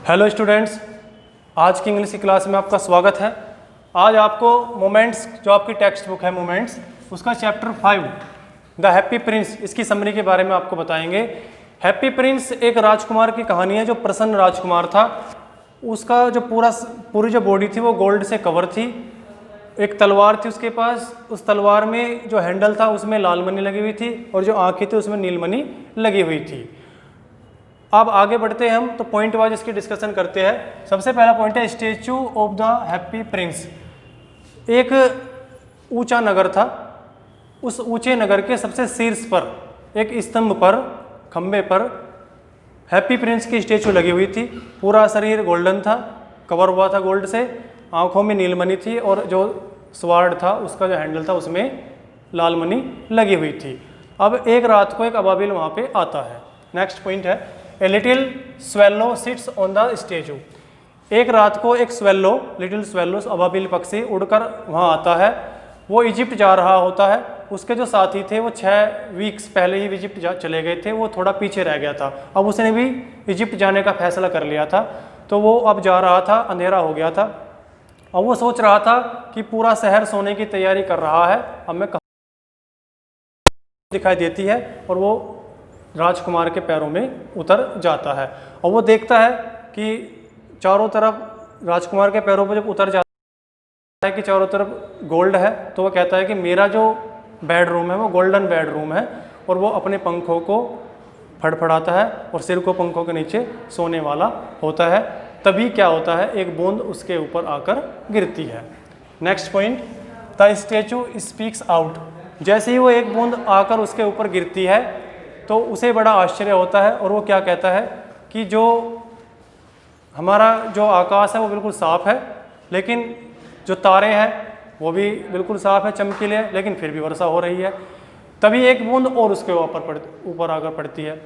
Hello students, आज की English की क्लास में आपका स्वागत है। आज आपको मोमेंट्स, जो आपकी टेक्स्ट बुक है मोमेंट्स, उसका चैप्टर 5 द हैप्पी प्रिंस, इसकी समरी के बारे में आपको बताएंगे। हैप्पी प्रिंस एक राजकुमार की कहानी है जो प्रसन्न राजकुमार था। उसका जो पूरी जो बॉडी थी वो गोल्ड से कवर थी। एक तलवार थी उसके पास, उस तलवार में जो हैंडल था उसमें लाल मणि लगी हुई थी और जो आँखें थी उसमें नीलमणि लगी हुई थी। अब आगे बढ़ते हैं हम, तो पॉइंट वाइज इसकी डिस्कशन करते हैं। सबसे पहला पॉइंट है statue of the happy Prince. एक ऊंचा नगर था, उस ऊंचे नगर के सबसे शीर्ष पर एक स्तंभ पर, खंबे पर हैप्पी प्रिंस की स्टेचू लगी हुई थी। पूरा शरीर गोल्डन था, कवर हुआ था गोल्ड से, आंखों में नीलमणि थी और जो स्वार्ड था उसका जो हैंडल था उसमें लाल मणि लगी हुई थी। अब एक रात को एक अबाबिल वहाँ पे आता है। नेक्स्ट पॉइंट है a little swallow sits on the statue. एक रात को एक स्वेलो, लिटिल स्वेलो अबाबिल पक्षी उड़कर वहाँ आता है। वो इजिप्ट जा रहा होता है। उसके जो साथी थे वो 6 वीक्स पहले ही इजिप्ट चले गए थे, वो थोड़ा पीछे रह गया था। अब उसने भी इजिप्ट जाने का फैसला कर लिया था, तो वो अब जा रहा था, अंधेरा हो गया था। अब वो सोच रहा था कि पूरा शहर सोने की तैयारी कर रहा है, अब मैं कहाँ दिखाई देती है, और वो राजकुमार के पैरों में उतर जाता है। और वो देखता है कि चारों तरफ राजकुमार के पैरों पर जब उतर जाता है कि चारों तरफ गोल्ड है, तो वो कहता है कि मेरा जो बेडरूम है वो गोल्डन बेडरूम है। और वो अपने पंखों को फड़फड़ाता है और सिर को पंखों के नीचे सोने वाला होता है। तभी क्या होता है, एक बूंद उसके ऊपर आकर गिरती है। Next point, the statue speaks out. जैसे ही वो एक बूंद आकर उसके ऊपर गिरती है तो उसे बड़ा आश्चर्य होता है, और वो क्या कहता है कि जो हमारा जो आकाश है वो बिल्कुल साफ़ है, लेकिन जो तारे हैं वो भी बिल्कुल साफ़ है, चमकीले हैं, लेकिन फिर भी वर्षा हो रही है। तभी एक बूंद और उसके ऊपर आकर पड़ती है।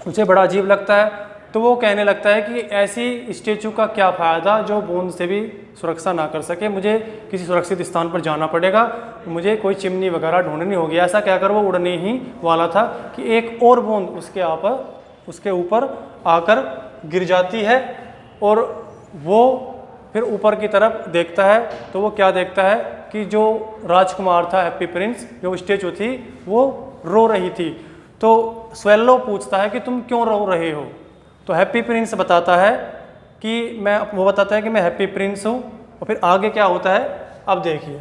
उसे बड़ा अजीब लगता है, तो वो कहने लगता है कि ऐसी स्टेचू का क्या फ़ायदा जो बूंद से भी सुरक्षा ना कर सके, मुझे किसी सुरक्षित स्थान पर जाना पड़ेगा, मुझे कोई चिमनी वगैरह ढूंढनी होगी। ऐसा कहकर वो उड़ने ही वाला था कि एक और बूंद उसके ऊपर आकर गिर जाती है, और वो फिर ऊपर की तरफ देखता है, तो वो क्या देखता है कि जो राजकुमार था, हैप्पी प्रिंस, जो स्टेचू थी वो रो रही थी। तो स्वेलो पूछता है कि तुम क्यों रो रहे हो? तो हैप्पी प्रिंस बताता है कि मैं हैप्पी प्रिंस हूँ। और फिर आगे क्या होता है अब देखिए,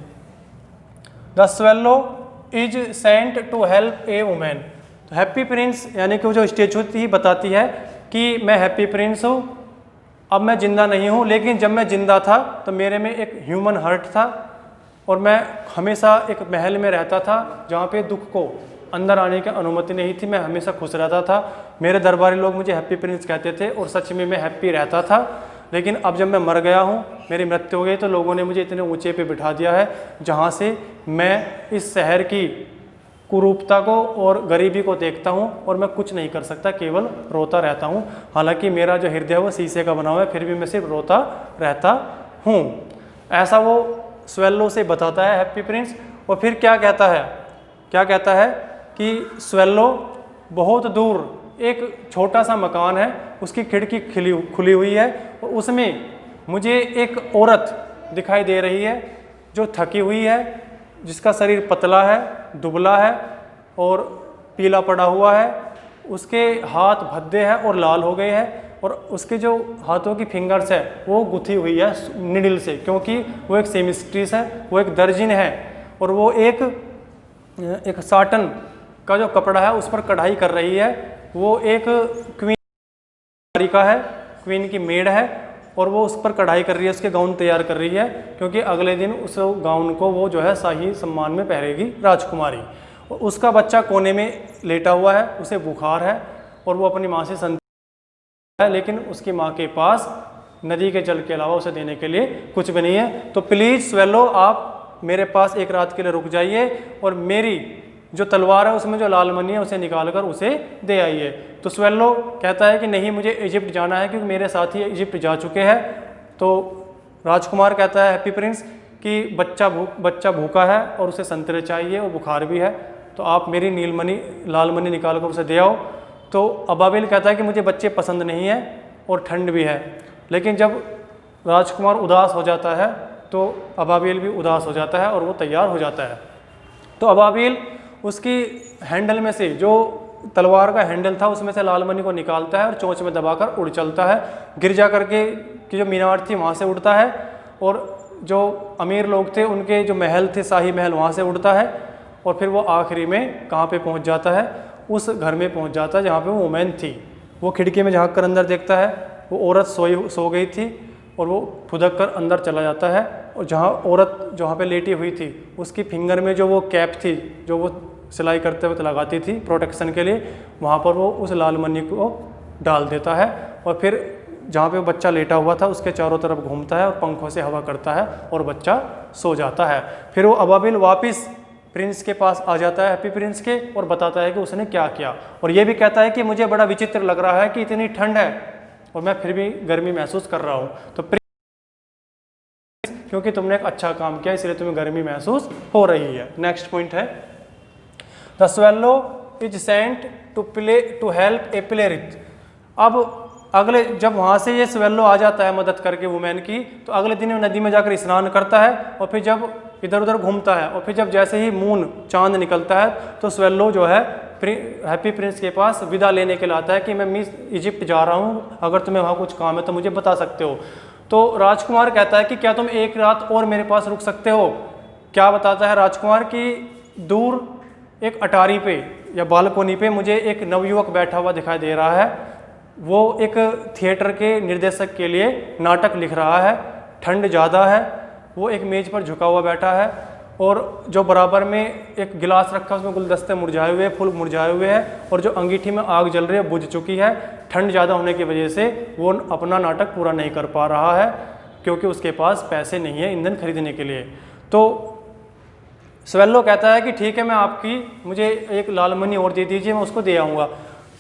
the swallow is sent to help a women. तो हैप्पी प्रिंस यानी कि वो जो स्टेचू थी बताती है कि मैं हैप्पी प्रिंस हूँ, अब मैं जिंदा नहीं हूँ, लेकिन जब मैं जिंदा था तो मेरे में एक ह्यूमन हार्ट था, और मैं हमेशा एक महल में रहता था जहाँ पे दुख को अंदर आने की अनुमति नहीं थी। मैं हमेशा खुश रहता था, मेरे दरबारी लोग मुझे हैप्पी प्रिंस कहते थे, और सच में मैं हैप्पी रहता था। लेकिन अब जब मैं मर गया हूँ, मेरी मृत्यु हो गई, तो लोगों ने मुझे इतने ऊंचे पे बिठा दिया है जहाँ से मैं इस शहर की कुरूपता को और गरीबी को देखता हूँ, और मैं कुछ नहीं कर सकता, केवल रोता रहता हूँ। हालांकि मेरा जो हृदय है वो शीशे का बना हुआ है, फिर भी मैं सिर्फ रोता रहता हूँ। ऐसा वो स्वेलो से बताता है हैप्पी प्रिंस। और फिर क्या कहता है कि स्वेलो बहुत दूर एक छोटा सा मकान है, उसकी खिड़की खुली हुई है, और उसमें मुझे एक औरत दिखाई दे रही है जो थकी हुई है, जिसका शरीर पतला है, दुबला है और पीला पड़ा हुआ है। उसके हाथ भद्दे हैं और लाल हो गए हैं, और उसके जो हाथों की फिंगर्स है वो गुथी हुई है निडल से, क्योंकि वो एक सेमिस्ट्रिस है, वो एक दर्जिन है, और वो एक साटन का जो कपड़ा है उस पर कढ़ाई कर रही है। वो एक क्वीन का है, क्वीन की मेड है, और वो उस पर कढ़ाई कर रही है, उसके गाउन तैयार कर रही है, क्योंकि अगले दिन उस गाउन को वो जो है शाही सम्मान में पहनेगी राजकुमारी। और उसका बच्चा कोने में लेटा हुआ है, उसे बुखार है, और वो अपनी माँ से है, लेकिन उसकी माँ के पास नदी के जल के अलावा उसे देने के लिए कुछ भी नहीं है। तो प्लीज़ स्वेलो, आप मेरे पास एक रात के लिए रुक जाइए, और मेरी जो तलवार है उसमें जो लाल मणि है उसे निकाल कर उसे दे आइए। तो स्वेलो कहता है कि नहीं, मुझे इजिप्ट जाना है, क्योंकि मेरे साथी इजिप्ट जा चुके हैं। तो राजकुमार कहता है हैप्पी प्रिंस कि बच्चा भूखा है और उसे संतरे चाहिए और बुखार भी है, तो आप मेरी लाल मणि निकाल कर उसे दे आओ। तो अबाबिल कहता है कि मुझे बच्चे पसंद नहीं है, और ठंड भी है। लेकिन जब राजकुमार उदास हो जाता है तो अबाबिल भी उदास हो जाता है और वो तैयार हो जाता है। तो अबाबिल उसकी हैंडल में से, जो तलवार का हैंडल था उसमें से लाल मणि को निकालता है और चोंच में दबाकर उड़ चलता है। गिर जा करके की जो मीनार थी वहाँ से उड़ता है, और जो अमीर लोग थे उनके जो महल थे, शाही महल, वहाँ से उड़ता है। और फिर वो आखिरी में कहाँ पे पहुँच जाता है? उस घर में पहुँच जाता है जहाँ पे वो वुमेन थी। वो खिड़की में झाँक कर अंदर देखता है, वो औरत सो गई थी, और वो फुदक कर अंदर चला जाता है। और जहाँ औरत जहाँ पे लेटी हुई थी उसकी फिंगर में जो वो कैप थी जो वो सिलाई करते वक्त लगाती थी प्रोटेक्शन के लिए, वहाँ पर वो उस लाल मणि को डाल देता है। और फिर जहाँ पे बच्चा लेटा हुआ था उसके चारों तरफ घूमता है और पंखों से हवा करता है और बच्चा सो जाता है। फिर वो अबाबिल वापस प्रिंस के पास आ जाता है, हैप्पी प्रिंस के, और बताता है कि उसने क्या किया। और ये भी कहता है कि मुझे बड़ा विचित्र लग रहा है कि इतनी ठंड है और मैं फिर भी गर्मी महसूस कर रहा हूँ। तो क्योंकि तुमने एक अच्छा काम किया इसलिए तुम्हें गर्मी महसूस हो रही है। नेक्स्ट पॉइंट है, the swallow is sent to help a प्लेरिथ। अब अगले, जब वहाँ से ये स्वेलो आ जाता है मदद करके वुमेन की, तो अगले दिन नदी में जाकर स्नान करता है और फिर जब इधर उधर घूमता है, और फिर जब जैसे ही मून चांद निकलता है तो स्वेलो जो है हैप्पी प्रिंस के पास विदा लेने के लिए आता है कि मैं मिस इजिप्ट जा रहा हूँ, अगर तुम्हें वहाँ कुछ काम है तो मुझे बता सकते हो। तो राजकुमार कहता है कि क्या तुम एक रात और मेरे पास रुक सकते हो? क्या बताता है राजकुमार कि दूर एक अटारी पे या बालकोनी पे मुझे एक नवयुवक बैठा हुआ दिखाई दे रहा है। वो एक थिएटर के निर्देशक के लिए नाटक लिख रहा है। ठंड ज़्यादा है, वो एक मेज़ पर झुका हुआ बैठा है, और जो बराबर में एक गिलास रखा है उसमें गुलदस्ते मुरझाए हुए, फूल मुरझाए हुए हैं, और जो अंगीठी में आग जल रही है बुझ चुकी है। ठंड ज़्यादा होने की वजह से वो अपना नाटक पूरा नहीं कर पा रहा है क्योंकि उसके पास पैसे नहीं है ईंधन खरीदने के लिए। तो स्वेलो कहता है कि ठीक है, मैं आपकी, मुझे एक लाल मणि और दे दीजिए, मैं उसको दे आऊँगा।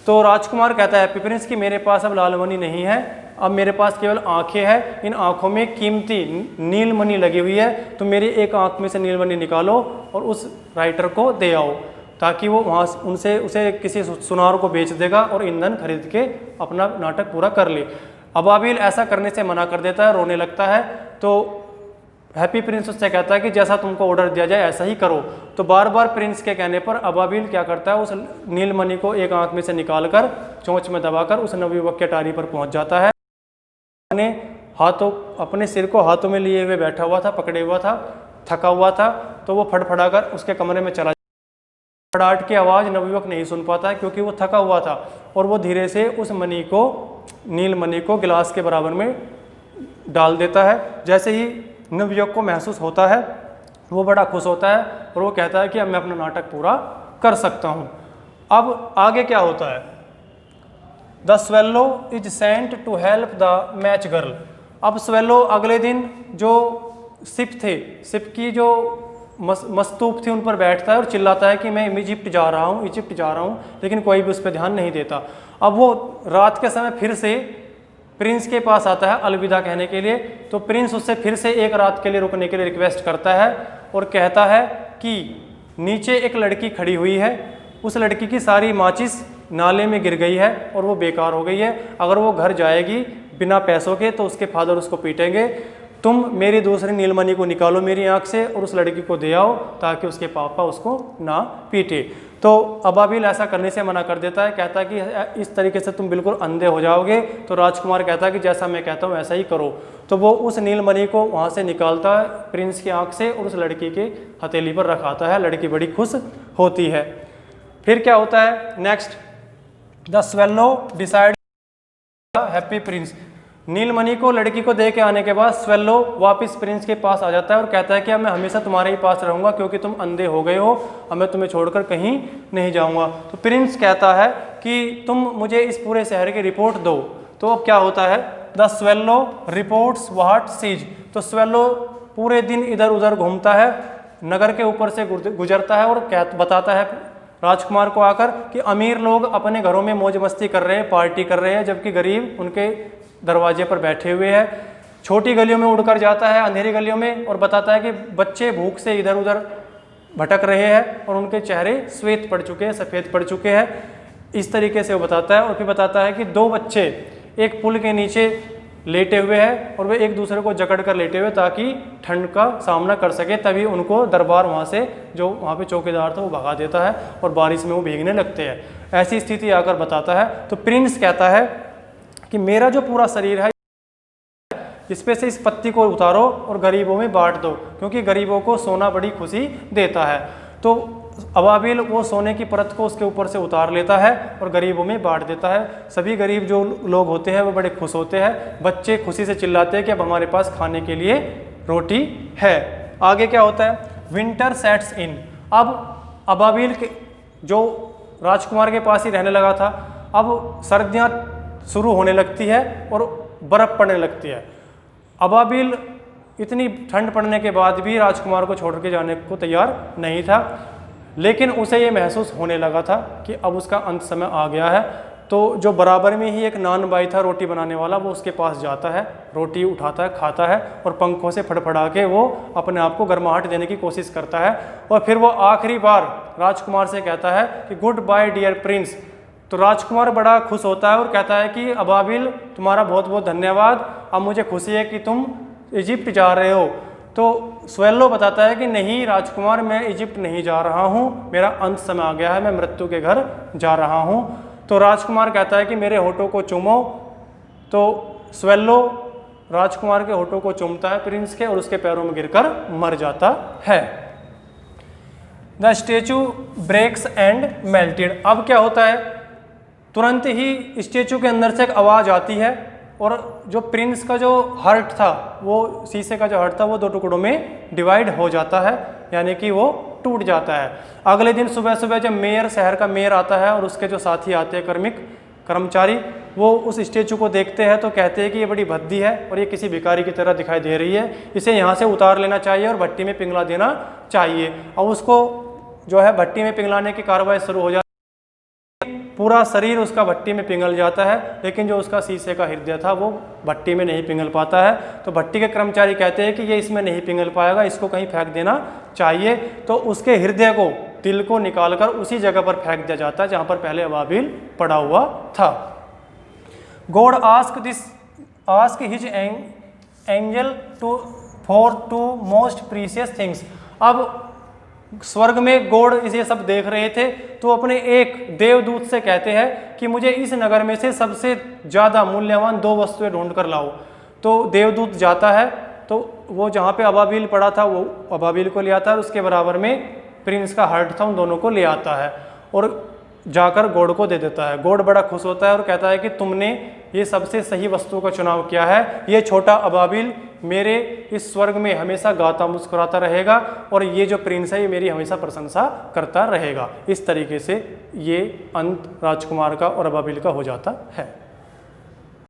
तो राजकुमार कहता है हैप्पी प्रिंस कि मेरे पास अब लाल मणि नहीं है, अब मेरे पास केवल आंखें हैं। इन आंखों में कीमती नील मणि लगी हुई है, तो मेरी एक आंख में से नील मणि निकालो और उस राइटर को दे आओ, ताकि वो वहाँ उनसे उसे किसी सुनार को बेच देगा और ईंधन खरीद के अपना नाटक पूरा कर ले। अबाबिल ऐसा करने से मना कर देता है, रोने लगता है। तो हैप्पी प्रिंस उससे कहता है कि जैसा तुमको ऑर्डर दिया जाए ऐसा ही करो। तो बार बार प्रिंस के कहने पर अबाबिल क्या करता है, उस नीलमणि को एक आंख में से निकालकर चोंच में दबाकर उस नवयुवक के अटारी पर पहुंच जाता है। अपने सिर को हाथों में लिए हुए बैठा हुआ था, पकड़े हुआ था, थका हुआ था। तो वो फड़फड़ाकर उसके कमरे में चला, फड़ाट की आवाज़ नवयुवक नहीं सुन पाता है क्योंकि वो थका हुआ था। और वो धीरे से उस मणि को, नीलमणि को गिलास के बराबर में डाल देता है। जैसे ही नवयुवक को महसूस होता है वो बड़ा खुश होता है और वो कहता है कि अब मैं अपना नाटक पूरा कर सकता हूँ। अब आगे क्या होता है, the swallow is sent to help the match girl. अब स्वेलो अगले दिन जो शिप थे, शिप की जो मस्तूप थी उन पर बैठता है और चिल्लाता है कि मैं इजिप्ट जा रहा हूँ, इजिप्ट जा रहा हूँ, लेकिन कोई भी उस पर ध्यान नहीं देता। अब वो रात के समय फिर से प्रिंस के पास आता है अलविदा कहने के लिए। तो प्रिंस उससे फिर से एक रात के लिए रुकने के लिए रिक्वेस्ट करता है और कहता है कि नीचे एक लड़की खड़ी हुई है, उस लड़की की सारी माचिस नाले में गिर गई है और वो बेकार हो गई है। अगर वो घर जाएगी बिना पैसों के तो उसके फादर उसको पीटेंगे। तुम मेरी दूसरी नीलमणि को निकालो मेरी आंख से और उस लड़की को दे आओ ताकि उसके पापा उसको ना पीटे। तो अबाबिल ऐसा करने से मना कर देता है, कहता है कि इस तरीके से तुम बिल्कुल अंधे हो जाओगे। तो राजकुमार कहता है कि जैसा मैं कहता हूँ वैसा ही करो। तो वो उस नीलमणि को वहाँ से निकालता है प्रिंस की आंख से और उस लड़की के हथेली पर रखाता है। लड़की बड़ी खुश होती है। फिर क्या होता है next, the swallow decide happy prince. नीलमणि को लड़की को दे के आने के बाद स्वेलो वापस प्रिंस के पास आ जाता है और कहता है कि अब मैं हमेशा तुम्हारे ही पास रहूंगा क्योंकि तुम अंधे हो गए हो, अब मैं तुम्हें छोड़कर कहीं नहीं जाऊंगा। तो प्रिंस कहता है कि तुम मुझे इस पूरे शहर की रिपोर्ट दो। तो अब क्या होता है, the swallow reports what sees. तो स्वेलो पूरे दिन इधर उधर घूमता है, नगर के ऊपर से गुजरता है और बताता है राजकुमार को आकर कि अमीर लोग अपने घरों में मौज मस्ती कर रहे हैं, पार्टी कर रहे हैं, जबकि गरीब उनके दरवाजे पर बैठे हुए हैं। छोटी गलियों में उड़कर जाता है, अंधेरी गलियों में, और बताता है कि बच्चे भूख से इधर उधर भटक रहे हैं और उनके चेहरे श्वेत पड़ चुके हैं, सफ़ेद पड़ चुके हैं। इस तरीके से वो बताता है। और फिर बताता है कि दो बच्चे एक पुल के नीचे लेटे हुए हैं और वे एक दूसरे को जकड़ कर लेटे हुए ताकि ठंड का सामना कर सके, तभी उनको दरबार वहाँ से जो वहाँ पे चौकीदार था वो भगा देता है और बारिश में वो भीगने लगते हैं। ऐसी स्थिति आकर बताता है। तो प्रिंस कहता है कि मेरा जो पूरा शरीर है इस पे से इस पत्ती को उतारो और गरीबों में बांट दो, क्योंकि गरीबों को सोना बड़ी खुशी देता है। तो अबाबिल वो सोने की परत को उसके ऊपर से उतार लेता है और गरीबों में बांट देता है। सभी गरीब जो लोग होते हैं वो बड़े खुश होते हैं। बच्चे खुशी से चिल्लाते हैं कि अब हमारे पास खाने के लिए रोटी है। आगे क्या होता है, विंटर सेट्स इन। अब अबाबिल के जो राजकुमार के पास ही रहने लगा था, अब सर्दियाँ शुरू होने लगती है और बर्फ़ पड़ने लगती है। अबाबिल इतनी ठंड पड़ने के बाद भी राजकुमार को छोड़ के जाने को तैयार नहीं था, लेकिन उसे ये महसूस होने लगा था कि अब उसका अंत समय आ गया है। तो जो बराबर में ही एक नान बाई था रोटी बनाने वाला, वो उसके पास जाता है, रोटी उठाता है, खाता है और पंखों से फड़फड़ा के वो अपने आप को गर्माहट देने की कोशिश करता है। और फिर वो आखिरी बार राजकुमार से कहता है कि गुड बाय डियर प्रिंस। तो राजकुमार बड़ा खुश होता है और कहता है कि अबाबिल तुम्हारा बहुत बहुत धन्यवाद, अब मुझे खुशी है कि तुम इजिप्ट जा रहे हो। तो स्वेल्लो बताता है कि नहीं राजकुमार, मैं इजिप्ट नहीं जा रहा हूँ, मेरा अंत समय आ गया है, मैं मृत्यु के घर जा रहा हूँ। तो राजकुमार कहता है कि मेरे होठों को चूमो। तो स्वेल्लो राजकुमार के होठों को चूमता है प्रिंस के और उसके पैरों में गिरकर मर जाता है। The statue breaks and melted. अब क्या होता है, तुरंत ही स्टेचू के अंदर से एक आवाज़ आती है और जो प्रिंस का जो हार्ट था, वो शीशे का जो हार्ट था वो दो टुकड़ों में डिवाइड हो जाता है, यानी कि वो टूट जाता है। अगले दिन सुबह सुबह जब मेयर, शहर का मेयर आता है और उसके जो साथी आते हैं कर्मचारी, वो उस स्टेचू को देखते हैं तो कहते हैं कि ये बड़ी भद्दी है और ये किसी भिखारी की तरह दिखाई दे रही है, इसे यहाँ से उतार लेना चाहिए और भट्टी में पिघला देना चाहिए। अब उसको जो है भट्टी में पिघलाने की कार्रवाई शुरू हो जाती है। पूरा शरीर उसका भट्टी में पिघल जाता है, लेकिन जो उसका शीशे का हृदय था वो भट्टी में नहीं पिघल पाता है। तो भट्टी के कर्मचारी कहते हैं कि ये इसमें नहीं पिघल पाएगा, इसको कहीं फेंक देना चाहिए। तो उसके हृदय को, दिल को निकालकर उसी जगह पर फेंक दिया जाता है जहाँ पर पहले अबाबिल पड़ा हुआ था। God ask his angel for two most precious things. अब स्वर्ग में गॉड इसे सब देख रहे थे तो अपने एक देवदूत से कहते हैं कि मुझे इस नगर में से सबसे ज़्यादा मूल्यवान 2 वस्तुएं ढूंढ कर लाओ। तो देवदूत जाता है, तो वो जहाँ पे अबाबिल पड़ा था वो अबाबिल को ले आता है और उसके बराबर में प्रिंस का हार्ट था, उन दोनों को ले आता है और जाकर गॉड को दे देता है। गॉड बड़ा खुश होता है और कहता है कि तुमने ये सबसे सही वस्तु का चुनाव किया है। ये छोटा अबाबिल मेरे इस स्वर्ग में हमेशा गाता मुस्कुराता रहेगा और ये जो प्रिंस है ये मेरी हमेशा प्रशंसा करता रहेगा। इस तरीके से ये अंत राजकुमार का और अबाबिल का हो जाता है।